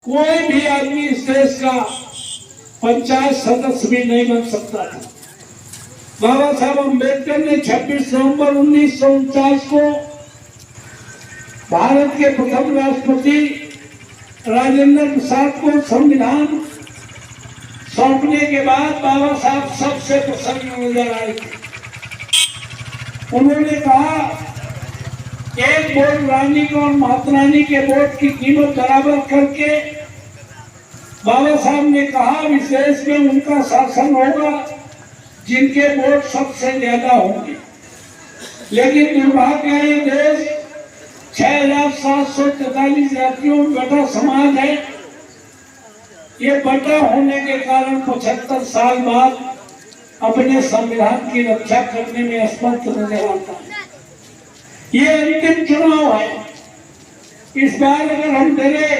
कोई भी आदमी इस देश का पंचायत सदस्य भी नहीं बन सकता था। बाबा साहब अम्बेडकर ने 26 नवंबर 1949 को भारत के प्रथम राष्ट्रपति राजेंद्र प्रसाद को संविधान सौंपने के बाद बाबा साहब सबसे प्रसन्न नजर आए थे। उन्होंने कहा एक वोट रानी को और महात्मा रानी के वोट की कीमत बराबर करके बाबा साहब ने कहा विशेष में उनका शासन होगा जिनके वोट सबसे ज्यादा होंगे। लेकिन दुर्भाग्य है ये देश 6,743 जातियों में बटा समाज है। ये बटा होने के कारण 75 साल बाद अपने संविधान की रक्षा करने में असमर्थ नजर आता है। ये अंतिम चुनाव है। इस बार अगर हम डरे,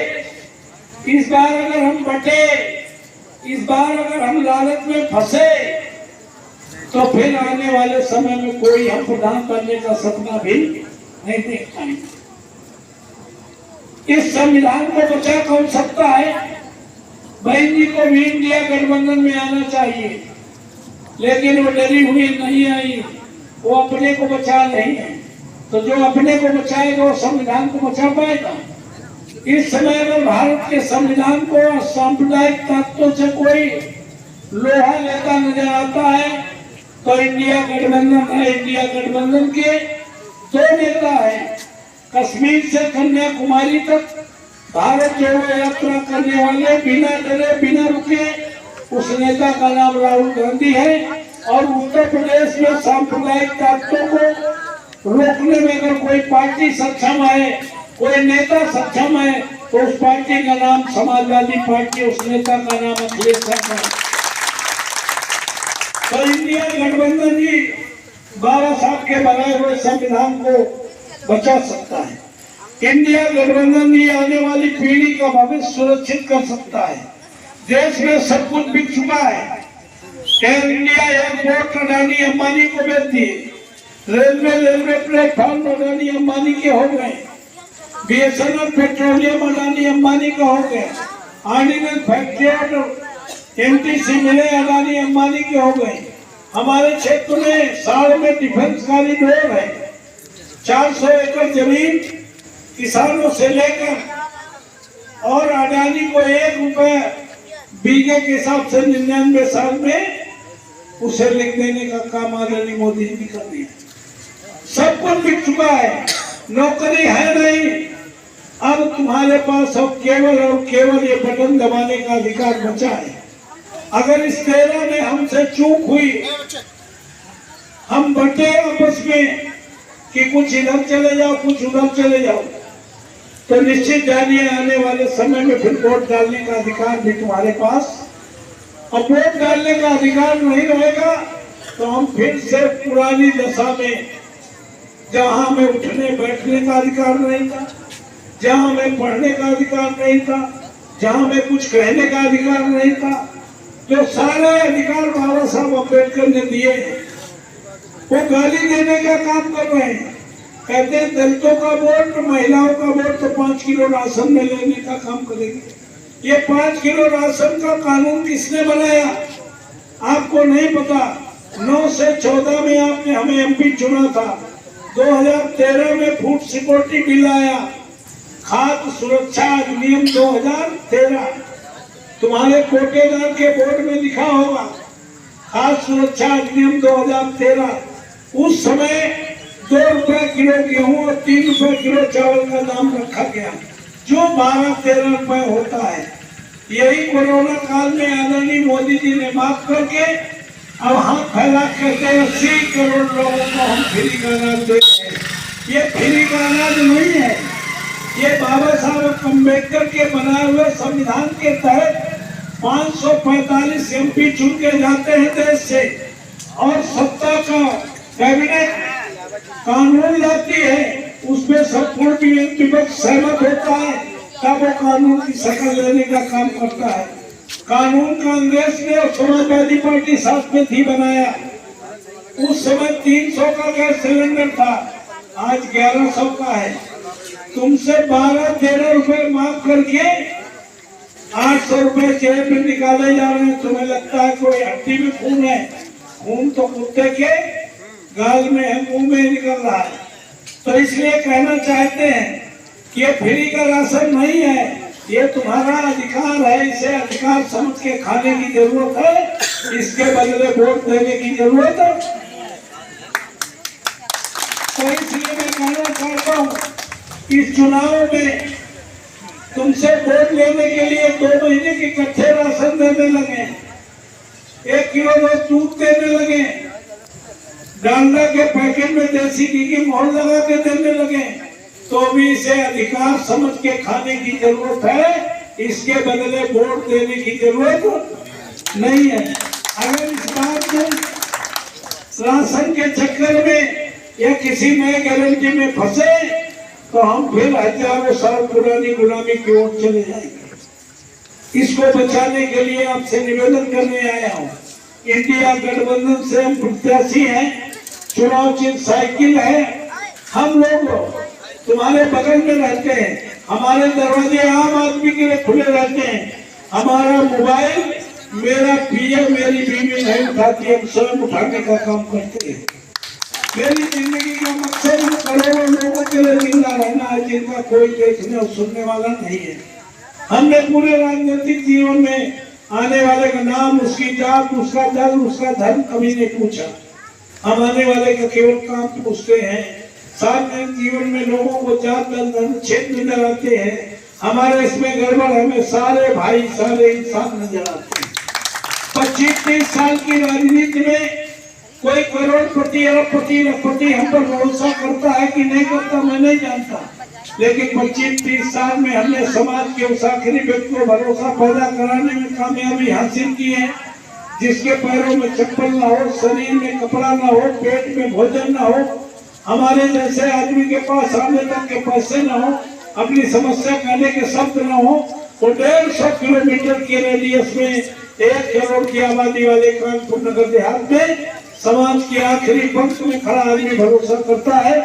इस बार अगर हम बटे, इस बार अगर हम लालच में फंसे तो फिर आने वाले समय में कोई हम प्रधान बनने का सपना भी नहीं देख पाएंगे। इस संविधान को बचा कौन सकता है? बहन जी को भी इंडिया गठबंधन में आना चाहिए, लेकिन वो डरी हुई नहीं आई। वो अपने को बचा नहीं है, तो जो अपने को बचाएगा वो संविधान को बचा पाएगा। इस समय अगर भारत के संविधान को सांप्रदायिक तत्वों से कोई लोहा लेता नजर आता है तो इंडिया गठबंधन है। इंडिया गठबंधन के दो नेता है। कश्मीर से कन्याकुमारी तक भारत जोड़ो यात्रा करने वाले बिना डरे बिना रुके उस नेता का नाम राहुल गांधी है। और उत्तर प्रदेश में सांप्रदायिक ताकतों को रोकने में अगर कोई पार्टी सक्षम है, कोई नेता सक्षम है, तो उस पार्टी का नाम समाजवादी पार्टी, उस नेता का नाम अखिलेश यादव है। तो इंडिया गठबंधन ही बाबा साहब के बनाए हुए संविधान को बचा सकता है। इंडिया गठबंधन ही आने वाली पीढ़ी का भविष्य सुरक्षित कर सकता है। देश में सब कुछ बिक चुका है। Air India airport Adani Ambani को बेच दिए। रेलवे प्लेटफॉर्म अडानी अंबानी के हो गए। बीएसएनएल पेट्रोलियम अडानी अंबानी का हो गया। ऑर्डिनेंस फैक्ट्री और एमटीसी मिले अडानी अंबानी के हो गए। हमारे क्षेत्र में साल में डिफेंस कॉरिडोर है। 400 एकड़ जमीन किसानों से लेकर और अडानी को 1 रुपए बीघे के हिसाब से 99 साल में उसे लिख देने का काम आदरणीय मोदी जी कर दिया। सब कुछ बिक चुका है। नौकरी है नहीं। अब तुम्हारे पास अब केवल और केवल ये बटन दबाने का अधिकार बचा है। अगर इस 13 में हमसे चूक हुई, हम बटे आपस में कि कुछ इधर चले जाओ कुछ उधर चले जाओ, तो निश्चित जानिए आने वाले समय में फिर वोट डालने का अधिकार भी तुम्हारे पास। अब वोट डालने का अधिकार नहीं रहेगा तो हम फिर से पुरानी दशा में, जहां हमें उठने बैठने का अधिकार नहीं था, जहां हमें पढ़ने का अधिकार नहीं था, जहां हमें कुछ कहने का अधिकार नहीं था, जो सारे अधिकार बाबा साहब अम्बेडकर ने दिए वो गाली देने का काम कर रहे हैं। कहते हैं दलितों का वोट, महिलाओं का वोट तो 5 किलो राशन में लेने का काम करेंगे। ये 5 किलो राशन का कानून किसने बनाया? आपको नहीं पता। 9 से 14 में आपने हमें एमपी चुना था। 2013 में फूड सिक्योरिटी बिल आया, खाद्य सुरक्षा अधिनियम 2013। तुम्हारे कोटेदार के बोर्ड में लिखा होगा खाद्य सुरक्षा अधिनियम 2013। उस समय 2 रुपए किलो गेहूं और 3 रुपए किलो चावल का दाम रखा गया, जो 12-13 रुपए होता है। यही कोरोना काल में आदरणीय मोदी जी ने माफ करके अब हाथ फैला कहते हैं 80 करोड़ लोगों को हम फ्री का अनाज दे रहे हैं। ये फ्री का अनाज नहीं है। ये बाबा साहब अम्बेडकर के बनाए हुए संविधान के तहत 545 एमपी चुन के जाते हैं देश से, और सत्ता का कैबिनेट कानून लाती है, उसमें संपूर्ण विपक्ष सहमत होता है, तब वो कानून की शक्ल लेने का काम करता है। कानून कांग्रेस ने और समाजवादी पार्टी साथ में थी बनाया। उस समय 300 का गैस सिलेंडर था, आज 1100 का है। तुमसे 12-13 रुपए माफ करके 500 रुपए जेब में निकाले जा रहे हैं, तुम्हें लगता है कोई हड्डी में खून है? खून तो कुत्ते के गाल में है, मुंह में निकल रहा है। तो इसलिए कहना चाहते हैं कि ये फ्री का राशन नहीं है, ये तुम्हारा अधिकार है, इसे अधिकार समझ के खाने की जरूरत है, इसके बदले वोट देने की जरूरत है। तो इसलिए मैं कहना चाहता हूँ कि चुनाव में तुमसे वोट लेने के लिए 2 महीने के इकट्ठे राशन देने लगे, 1 किलो रोज दूध देने लगे, डालडा के पैकेट में देसी घी की मोहर लगा के देने लगे, तो भी इसे अधिकार समझ के खाने की जरूरत है, इसके बदले वोट देने की जरूरत नहीं है। अगर इस बात में राशन के चक्कर में या किसी नए गारंटी में फंसे तो हम फिर हजारों साल पुरानी गुलामी की ओर चले जाएंगे। इसको बचाने के लिए आपसे निवेदन करने आया हूँ। इंडिया गठबंधन से हम प्रत्याशी हैं, चुनाव चिन्ह साइकिल है। हम लोग तुम्हारे बगल में रहते हैं, हमारे दरवाजे आम आदमी के लिए खुले रहते हैं। हमारा मोबाइल मेरा पीएम मेरी बीवी नहीं उठाती, हम स्वयं उठाने का काम करते हैं। मेरी जिंदगी का मकसद करोड़ों लोगों के लिए जिंदा रहना है, जिनका कोई देखने और सुनने वाला नहीं है। हमने पूरे राजनीतिक जीवन में आने वाले का नाम, उसकी जात, उसका दल, उसका धर्म कभी नहीं पूछा। हम आने वाले का केवल काम पूछते हैं। सार्वजनिक जीवन में लोगों को जात दल धर्म क्षेत्र नजर आते हैं, हमारे इसमें गड़बड़, हमें सारे भाई सारे इंसान नजर आते हैं। 25-30 साल की राजनीति में कोई करोड़पति अरबपति लखपति हम पर भरोसा करता है कि नहीं करता मैं नहीं जानता, लेकिन 25-30 साल में हमने समाज के उस आखिरी व्यक्ति को भरोसा पैदा कराने में कामयाबी हासिल की है, जिसके पैरों में चप्पल ना हो, शरीर में कपड़ा ना हो, पेट में भोजन ना हो, हमारे जैसे आदमी के पास आने तक के पैसे ना हो, अपनी समस्या कहने के शब्द ना हो, तो 150 किलोमीटर के रेडियस में 1 करोड़ की आबादी वाले कानपुर नगर देहात में समाज के आखिरी पंक्ति में खड़ा आदमी भरोसा करता है।